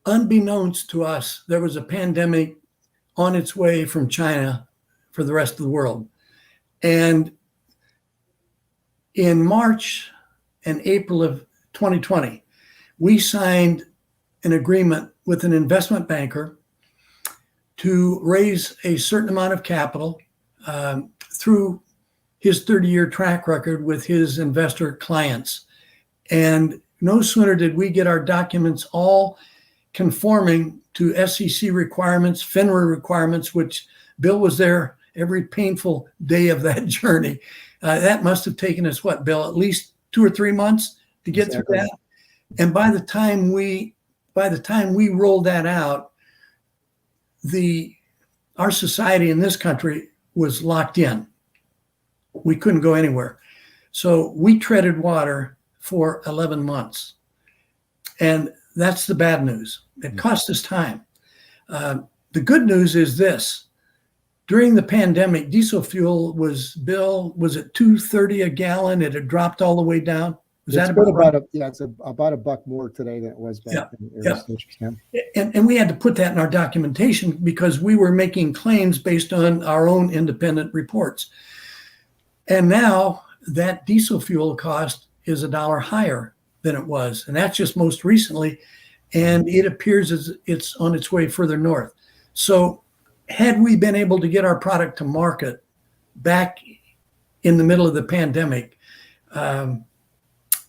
Unbeknownst to us, there was a pandemic on its way from China for the rest of the world. And in March and April of 2020, we signed an agreement with an investment banker to raise a certain amount of capital through his 30-year track record with his investor clients. And no sooner did we get our documents all conforming to SEC requirements, FINRA requirements, which Bill was there every painful day of that journey. That must have taken us, what, Bill, at least 2 or 3 months to get through that. And by the time we rolled that out, our society in this country was locked in. We couldn't go anywhere. So we treaded water for 11 months. And that's the bad news. It cost us time. The good news is this. During the pandemic, diesel fuel was at $2.30 a gallon. It had dropped all the way down. It's about $1 more today than it was back then. And we had to put that in our documentation because we were making claims based on our own independent reports. And now that diesel fuel cost is $1 higher than it was. And that's just most recently. And it appears as it's on its way further north. So had we been able to get our product to market back in the middle of the pandemic,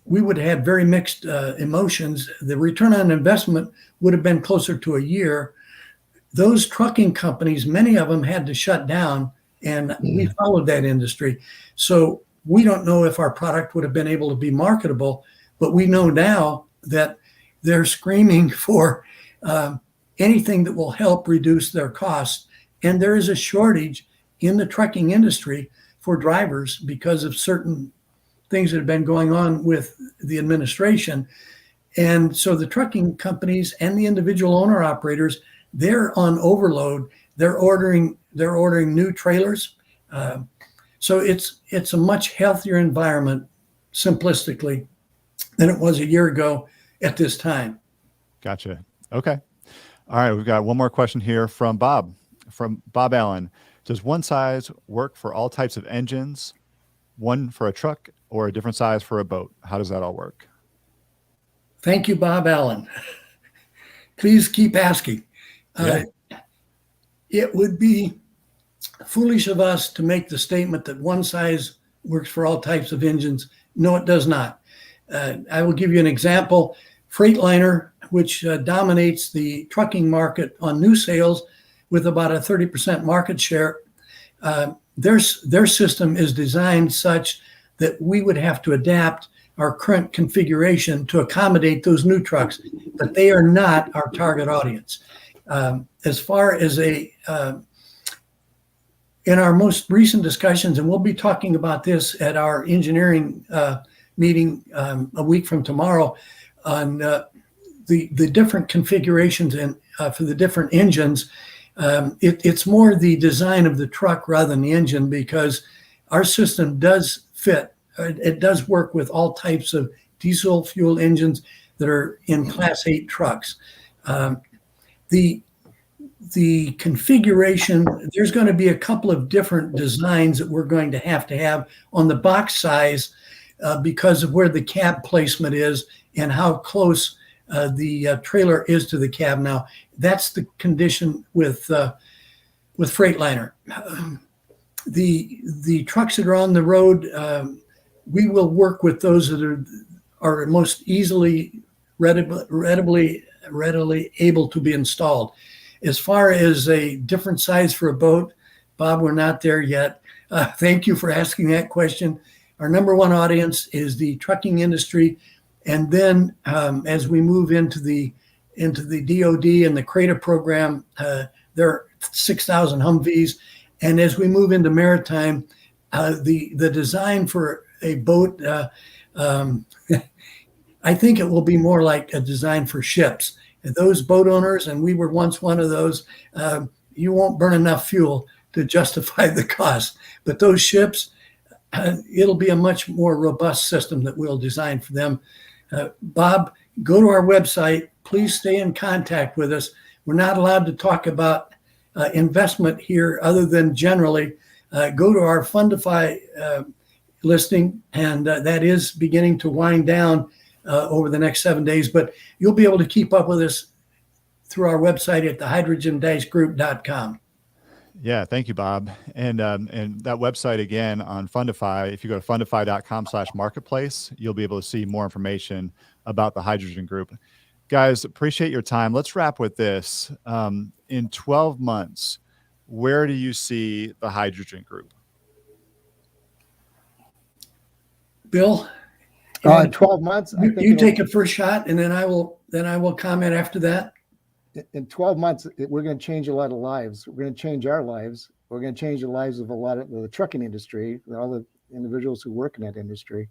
we would have had very mixed emotions. The return on investment would have been closer to a year. Those trucking companies, many of them had to shut down, and we followed that industry. So we don't know if our product would have been able to be marketable, but we know now that they're screaming for anything that will help reduce their costs. And there is a shortage in the trucking industry for drivers because of certain things that have been going on with the administration. And so the trucking companies and the individual owner operators, they're on overload. They're ordering new trailers. So it's a much healthier environment, simplistically, than it was a year ago at this time. Gotcha. Okay. All right. We've got one more question here from Bob Allen. Does one size work for all types of engines, one for a truck or a different size for a boat? How does that all work? Thank you, Bob Allen. Please keep asking. Yeah. It would be foolish of us to make the statement that one size works for all types of engines. No, it does not. I will give you an example. Freightliner, which dominates the trucking market on new sales with about a 30% market share, their system is designed such that we would have to adapt our current configuration to accommodate those new trucks, but they are not our target audience. As far as in our most recent discussions, and we'll be talking about this at our engineering meeting a week from tomorrow on the different configurations and for the different engines. It's more the design of the truck rather than the engine, because our system does fit. It does work with all types of diesel fuel engines that are in Class 8 trucks. The configuration, there's going to be a couple of different designs that we're going to have on the box size because of where the cab placement is and how close the trailer is to the cab. Now, that's the condition with Freightliner. The trucks that are on the road, we will work with those that are most easily, readily able to be installed. As far as a different size for a boat, Bob, we're not there yet. Thank you for asking that question. Our number one audience is the trucking industry. And then as we move into the DOD and the CRADA program, there are 6,000 Humvees. And as we move into maritime, the design for a boat, I think it will be more like a design for ships. And those boat owners, and we were once one of those, you won't burn enough fuel to justify the cost. But those ships, it'll be a much more robust system that we'll design for them. Bob, go to our website. Please stay in contact with us. We're not allowed to talk about investment here other than generally. Go to our Fundify listing, and that is beginning to wind down over the next 7 days, but you'll be able to keep up with us through our website at thehydrogen-group.com. Yeah, thank you, Bob. And that website again on Fundify, if you go to fundify.com/marketplace, you'll be able to see more information about the Hydrogen Group. Guys, appreciate your time. Let's wrap with this. In 12 months, where do you see the Hydrogen Group? Bill? 12 months. You take a first shot, and then I will comment after that. In 12 months, we're going to change a lot of lives. We're going to change our lives. We're going to change the lives of a lot of the trucking industry, all the individuals who work in that industry.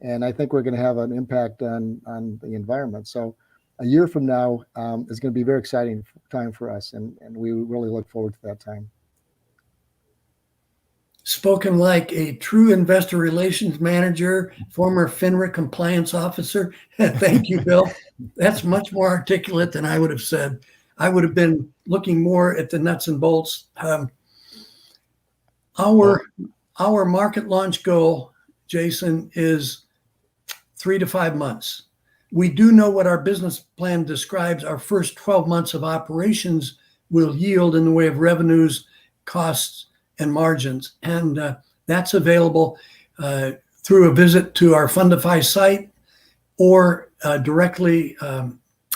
And I think we're going to have an impact on the environment. So a year from now is going to be a very exciting time for us. And we really look forward to that time. Spoken like a true investor relations manager, former FINRA compliance officer. Thank you, Bill. That's much more articulate than I would have said. I would have been looking more at the nuts and bolts. Our market launch goal, Jason, is 3 to 5 months. We do know what our business plan describes our first 12 months of operations will yield in the way of revenues, costs, and margins. And that's available through a visit to our Fundify site or directly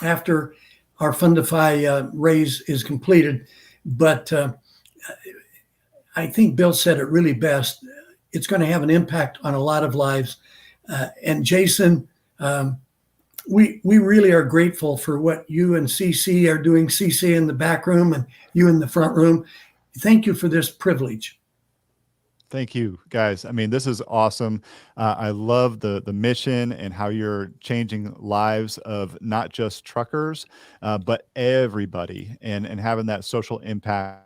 after our Fundify raise is completed. But I think Bill said it really best. It's going to have an impact on a lot of lives. And Jason, we really are grateful for what you and CC are doing, CC in the back room and you in the front room. Thank you for this privilege. Thank you, guys. I mean, this is awesome. I love the mission and how you're changing lives of not just truckers, but everybody. And having that social impact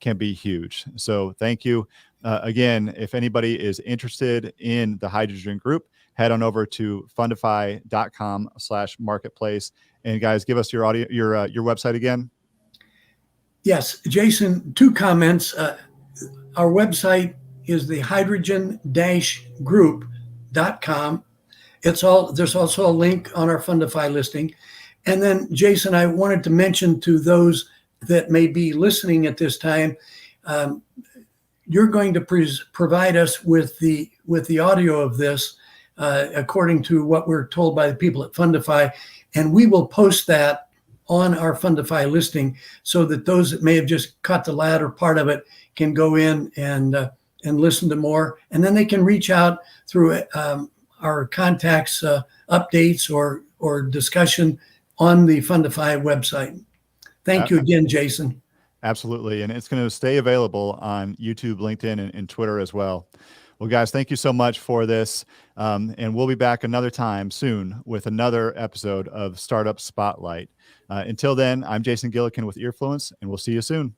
can be huge. So thank you. Again, if anybody is interested in the Hydrogen Group, head on over to fundify.com/marketplace. And guys, give us your website again. Yes, Jason, 2 comments. Our website is the hydrogen-group.com. There's also a link on our Fundify listing. And then, Jason, I wanted to mention to those that may be listening at this time, you're going to provide us with the audio of this, according to what we're told by the people at Fundify, and we will post that on our Fundify listing so that those that may have just caught the latter part of it can go in and listen to more, and then they can reach out through our contacts, updates or discussion on the Fundify website. Thank you again, Jason. Absolutely. And it's going to stay available on YouTube, LinkedIn, and Twitter as well. Well, guys, thank you so much for this. And we'll be back another time soon with another episode of Startup Spotlight. Until then, I'm Jason Gillikin with Earfluence, and we'll see you soon.